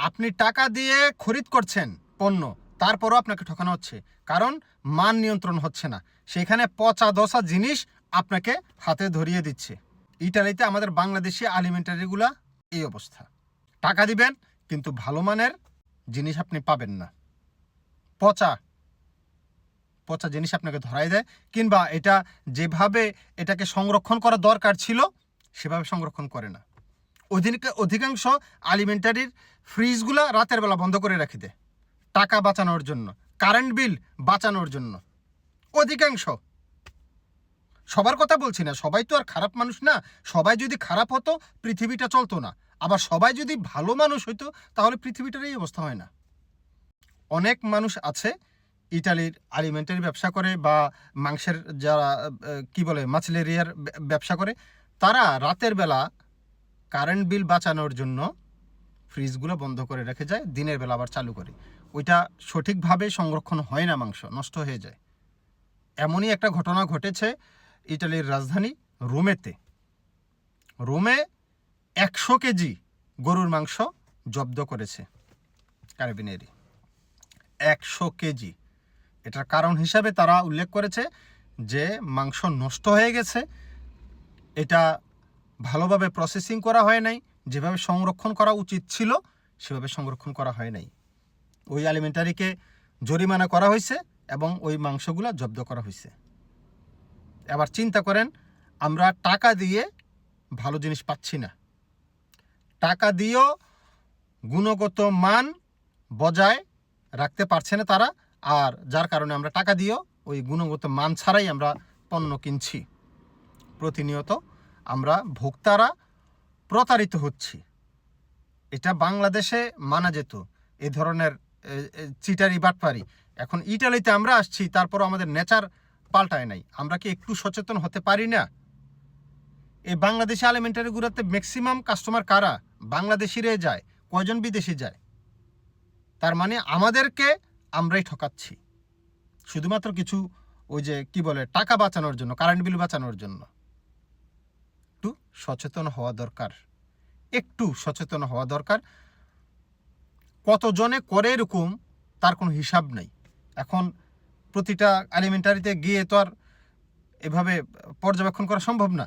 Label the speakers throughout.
Speaker 1: আপনি টাকা দিয়ে খরিদ করছেন পণ্য, তারপরও আপনাকে ঠকানো হচ্ছে, কারণ মান নিয়ন্ত্রণ হচ্ছে না। সেখানে পচা দশা জিনিস আপনাকে হাতে ধরিয়ে দিচ্ছে। ইটালিতে আমাদের বাংলাদেশি আলিমেন্টারিগুলা এই অবস্থা। টাকা দিবেন কিন্তু ভালো মানের জিনিস আপনি পাবেন না, পচা পচা জিনিস আপনাকে ধরাই দেয়, কিংবা এটা যেভাবে এটাকে সংরক্ষণ করা দরকার ছিল সেভাবে সংরক্ষণ করে না। অধিকাংশ আলিমেন্টারির ফ্রিজগুলা রাতের বেলা বন্ধ করে রাখি দেয় টাকা বাঁচানোর জন্য, কারেন্ট বিল বাঁচানোর জন্য। অধিকাংশ, সবার কথা বলছি না, সবাই তো আর খারাপ মানুষ না। সবাই যদি খারাপ হতো পৃথিবীটা চলতো না, আবার সবাই যদি ভালো মানুষ হইতো তাহলে পৃথিবীটার এই অবস্থা হয় না। অনেক মানুষ আছে ইটালির আলিমেন্টারি ব্যবসা করে বা মাংসের যারা কি বলে মাছলেরিয়ার ব্যবসা করে, তারা রাতের বেলা কারেন্ট বিল বাঁচানোর জন্য ফ্রিজগুলো বন্ধ করে রেখে যায়, দিনের বেলা আবার চালু করে। ওইটা সঠিকভাবে সংরক্ষণ হয় না, মাংস নষ্ট হয়ে যায়। এমনই একটা ঘটনা ঘটেছে ইটালির রাজধানী রোমেতে। রোমে 100 কেজি গরুর মাংস জব্দ করেছে কারাবিনেরি। 100 কেজি। এটার কারণ হিসাবে তারা উল্লেখ করেছে যে মাংস নষ্ট হয়ে গেছে, এটা ভালোভাবে প্রসেসিং করা হয় নাই, যেভাবে সংরক্ষণ করা উচিত ছিল সেভাবে সংরক্ষণ করা হয় নাই। ওই আলিমেন্টারিকে জরিমানা করা হয়েছে এবং ওই মাংসগুলো জব্দ করা হয়েছে। এবার চিন্তা করেন, আমরা টাকা দিয়ে ভালো জিনিস পাচ্ছি না, টাকা দিয়েও গুণগত মান বজায় রাখতে পারছে না তারা, আর যার কারণে আমরা টাকা দিয়েও ওই গুণগত মান ছাড়াই আমরা পণ্য কিনছি। প্রতিনিয়ত আমরা ভোক্তারা প্রতারিত হচ্ছি। এটা বাংলাদেশে মানা যেত এই ধরনের চিটারি বাটপারি। এখন ইটালিতে আমরা আসছি, তারপর আমাদের নেচার পাল্টায় নাই। আমরা কি একটু সচেতন হতে পারি না? এই বাংলাদেশি আলিমেন্টারিগুলোতে ম্যাক্সিমাম কাস্টমার কারা? বাংলাদেশিরাই যায়, কয়জন বিদেশি যায়? তার মানে আমাদেরকে আমরাই ঠকাচ্ছি শুধুমাত্র কিছু ওই যে কি বলে টাকা বাঁচানোর জন্য, কারেন্ট বিল বাঁচানোর জন্য। একটু সচেতন হওয়া দরকার, একটু সচেতন হওয়া দরকার। কতজনে করে এরকম তার কোনো হিসাব নেই। এখন প্রতিটা আলিমেন্টারিতে গিয়ে তো আর এভাবে পর্যবেক্ষণ করা সম্ভব না।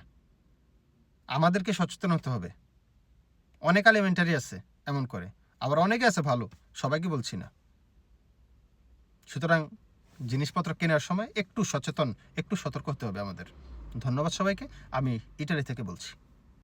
Speaker 1: আমাদেরকে সচেতন হতে হবে। অনেক আলিমেন্টারি আছে এমন করে, আবার অনেকে আছে ভালো, সবাইকে বলছি না। সুতরাং জিনিসপত্র কেনার সময় একটু সচেতন, একটু সতর্ক হতে হবে আমাদের। ধন্যবাদ সবাইকে। আমি ইটালি থেকে বলছি।